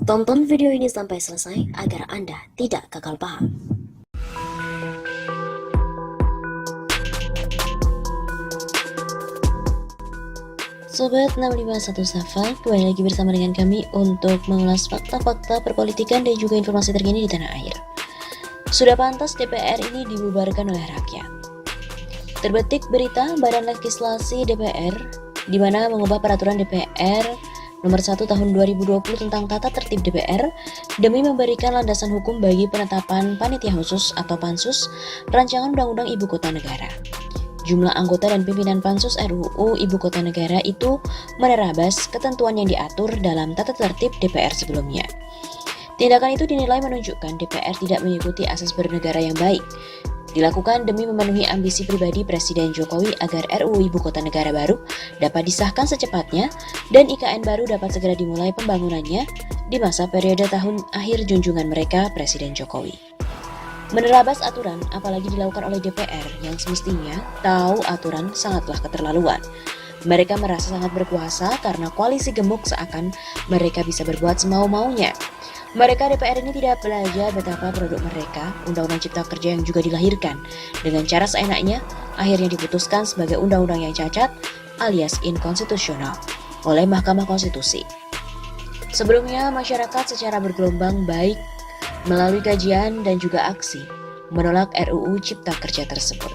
Tonton video ini sampai selesai agar Anda tidak gagal paham. Sobat 651 Safa, kembali lagi bersama dengan kami untuk mengulas fakta-fakta perpolitikan dan juga informasi terkini di tanah air. Sudah pantas DPR ini dibubarkan oleh rakyat. Terbetik berita Badan Legislasi DPR di mana mengubah peraturan DPR Nomor 1 Tahun 2020 tentang tata tertib DPR demi memberikan landasan hukum bagi penetapan panitia khusus atau pansus rancangan undang-undang Ibu Kota Negara. Jumlah anggota dan pimpinan pansus RUU Ibu Kota Negara itu menerabas ketentuan yang diatur dalam tata tertib DPR sebelumnya. Tindakan itu dinilai menunjukkan DPR tidak mengikuti asas bernegara yang baik. Dilakukan demi memenuhi ambisi pribadi Presiden Jokowi agar RUU Ibu Kota Negara baru dapat disahkan secepatnya dan IKN baru dapat segera dimulai pembangunannya di masa periode tahun akhir junjungan mereka Presiden Jokowi. Menerabas aturan apalagi dilakukan oleh DPR yang semestinya tahu aturan sangatlah keterlaluan. Mereka merasa sangat berkuasa karena koalisi gemuk seakan mereka bisa berbuat semau-maunya. Mereka DPR ini tidak belajar betapa produk mereka, Undang-Undang Cipta Kerja yang juga dilahirkan dengan cara seenaknya, akhirnya diputuskan sebagai undang-undang yang cacat alias inkonstitusional oleh Mahkamah Konstitusi. Sebelumnya, masyarakat secara bergelombang baik melalui kajian dan juga aksi menolak RUU Cipta Kerja tersebut.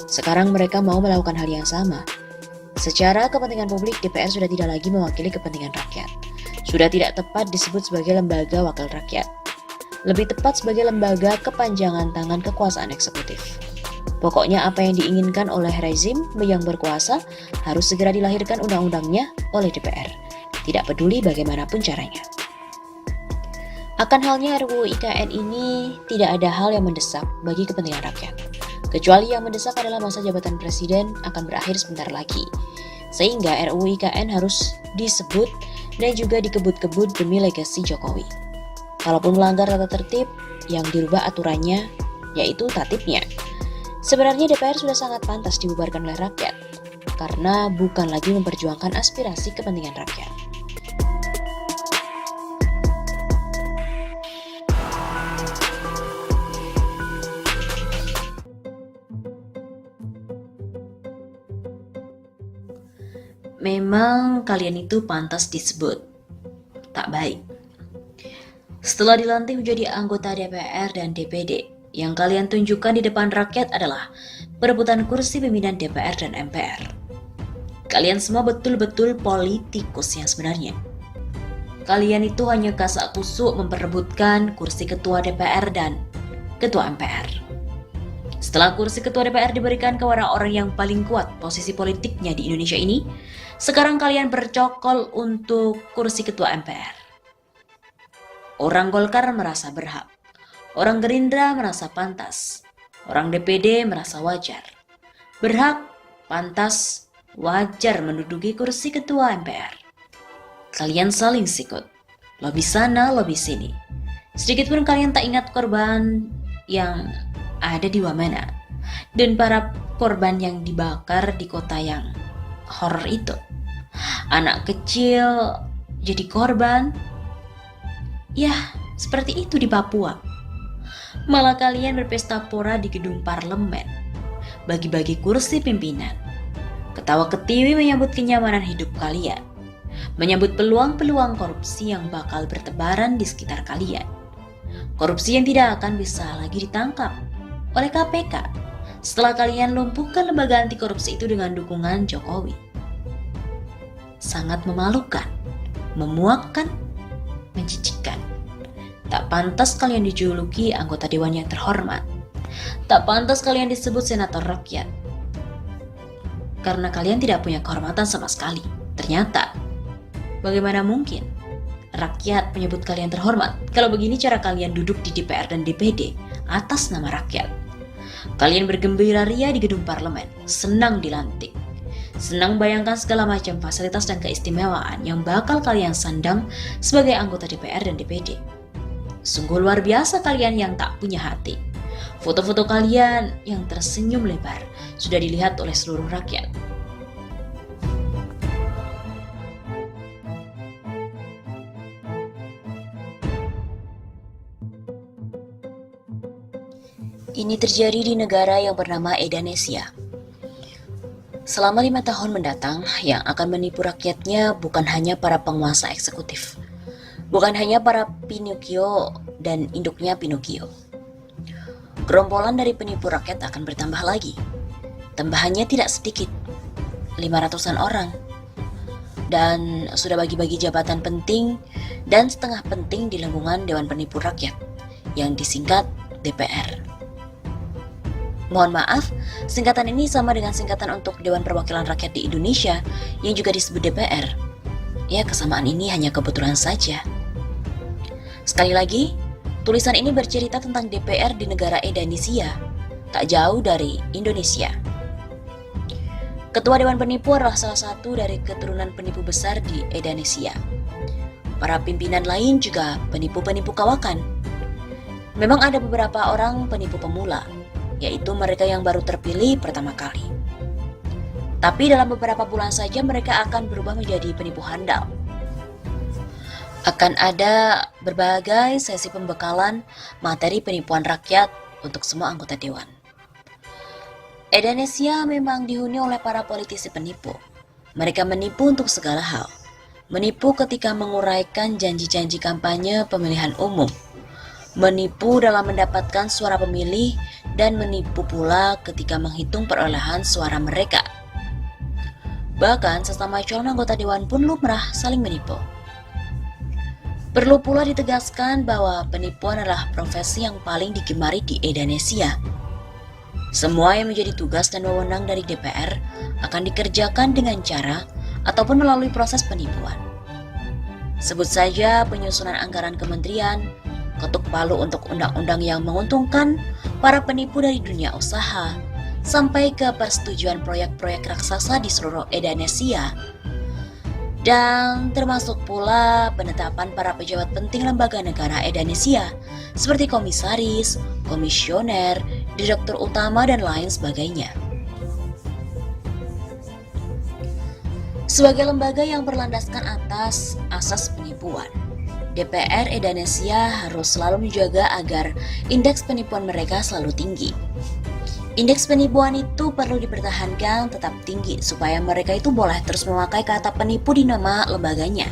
Sekarang mereka mau melakukan hal yang sama. Secara kepentingan publik, DPR sudah tidak lagi mewakili kepentingan rakyat. Sudah tidak tepat disebut sebagai lembaga wakil rakyat. Lebih tepat sebagai lembaga kepanjangan tangan kekuasaan eksekutif. Pokoknya apa yang diinginkan oleh rezim yang berkuasa harus segera dilahirkan undang-undangnya oleh DPR. Tidak peduli bagaimanapun caranya. Akan halnya RUU IKN ini tidak ada hal yang mendesak bagi kepentingan rakyat. Kecuali yang mendesak adalah masa jabatan presiden akan berakhir sebentar lagi. Sehingga RUU IKN harus disebut dan juga dikebut-kebut demi legasi Jokowi. Kalaupun melanggar tata tertib, yang dirubah aturannya, yaitu tatipnya. Sebenarnya DPR sudah sangat pantas dibubarkan oleh rakyat, karena bukan lagi memperjuangkan aspirasi kepentingan rakyat. Memang kalian itu pantas disebut tak baik. Setelah dilantik menjadi anggota DPR dan DPD, yang kalian tunjukkan di depan rakyat adalah perebutan kursi pimpinan DPR dan MPR. Kalian semua betul-betul politikus yang sebenarnya. Kalian itu hanya kasak kusuk memperebutkan kursi ketua DPR dan ketua MPR. Setelah kursi ketua DPR diberikan ke orang-orang yang paling kuat posisi politiknya di Indonesia ini, sekarang kalian bercokol untuk kursi ketua MPR. Orang Golkar merasa berhak, orang Gerindra merasa pantas, orang DPD merasa wajar. Berhak, pantas, wajar menduduki kursi ketua MPR. Kalian saling sikut, lobi sana, lobi sini. Sedikitpun kalian tak ingat korban yang ada di Wamena dan para korban yang dibakar di kota yang horor itu. Anak kecil jadi korban. Ya, seperti itu di Papua. Malah kalian berpesta pora di gedung parlemen, bagi-bagi kursi pimpinan. Ketawa ketiwi menyambut kenyamanan hidup kalian, menyambut peluang-peluang korupsi yang bakal bertebaran di sekitar kalian. Korupsi yang tidak akan bisa lagi ditangkap oleh KPK setelah kalian lumpuhkan lembaga anti korupsi itu dengan dukungan Jokowi. Sangat memalukan, memuakkan, menjijikkan. Tak pantas kalian dijuluki anggota dewan yang terhormat. Tak pantas kalian disebut senator rakyat. Karena kalian tidak punya kehormatan sama sekali. Ternyata, bagaimana mungkin rakyat menyebut kalian terhormat kalau begini cara kalian duduk di DPR dan DPD atas nama rakyat? Kalian bergembira ria di gedung parlemen, senang dilantik. Senang bayangkan segala macam fasilitas dan keistimewaan yang bakal kalian sandang sebagai anggota DPR dan DPD. Sungguh luar biasa kalian yang tak punya hati. Foto-foto kalian yang tersenyum lebar sudah dilihat oleh seluruh rakyat. Ini terjadi di negara yang bernama Indonesia. Selama 5 tahun mendatang, yang akan menipu rakyatnya bukan hanya para penguasa eksekutif, bukan hanya para Pinocchio dan induknya Pinocchio. Gerombolan dari penipu rakyat akan bertambah lagi. Tambahannya tidak sedikit, 500-an orang. Dan sudah bagi-bagi jabatan penting dan setengah penting di lingkungan Dewan Penipu Rakyat, yang disingkat DPR. Mohon maaf, singkatan ini sama dengan singkatan untuk Dewan Perwakilan Rakyat di Indonesia yang juga disebut DPR. Ya, kesamaan ini hanya kebetulan saja. Sekali lagi, tulisan ini bercerita tentang DPR di negara Indonesia, tak jauh dari Indonesia. Ketua Dewan Penipu adalah salah satu dari keturunan penipu besar di Indonesia. Para pimpinan lain juga penipu-penipu kawakan. Memang ada beberapa orang penipu pemula, yaitu mereka yang baru terpilih pertama kali. Tapi dalam beberapa bulan saja mereka akan berubah menjadi penipu handal. Akan ada berbagai sesi pembekalan materi penipuan rakyat untuk semua anggota dewan. Indonesia memang dihuni oleh para politisi penipu. Mereka menipu untuk segala hal. Menipu ketika menguraikan janji-janji kampanye pemilihan umum. Menipu dalam mendapatkan suara pemilih dan menipu pula ketika menghitung perolehan suara mereka. Bahkan sesama calon anggota dewan pun lumrah saling menipu. Perlu pula ditegaskan bahwa penipuan adalah profesi yang paling digemari di Indonesia. Semua yang menjadi tugas dan wewenang dari DPR akan dikerjakan dengan cara ataupun melalui proses penipuan. Sebut saja penyusunan anggaran kementerian, ketuk palu untuk undang-undang yang menguntungkan para penipu dari dunia usaha, sampai ke persetujuan proyek-proyek raksasa di seluruh Indonesia, dan termasuk pula penetapan para pejabat penting lembaga negara Indonesia, seperti komisaris, komisioner, direktur utama, dan lain sebagainya. Sebagai lembaga yang berlandaskan atas asas penipuan, DPR Indonesia harus selalu menjaga agar indeks penipuan mereka selalu tinggi. Indeks penipuan itu perlu dipertahankan tetap tinggi supaya mereka itu boleh terus memakai kata penipu di nama lembaganya.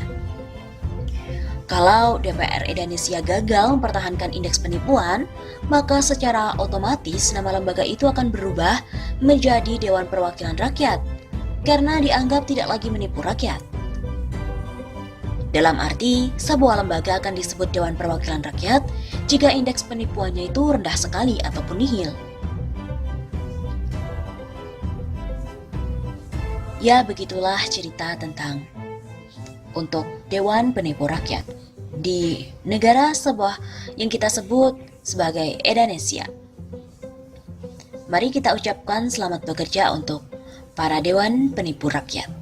Kalau DPR Indonesia gagal mempertahankan indeks penipuan, maka secara otomatis nama lembaga itu akan berubah menjadi Dewan Perwakilan Rakyat, karena dianggap tidak lagi menipu rakyat. Dalam arti, sebuah lembaga akan disebut Dewan Perwakilan Rakyat jika indeks penipuannya itu rendah sekali ataupun nihil. Ya, begitulah cerita tentang untuk Dewan Penipu Rakyat di negara sebuah yang kita sebut sebagai Indonesia. Mari kita ucapkan selamat bekerja untuk para Dewan Penipu Rakyat.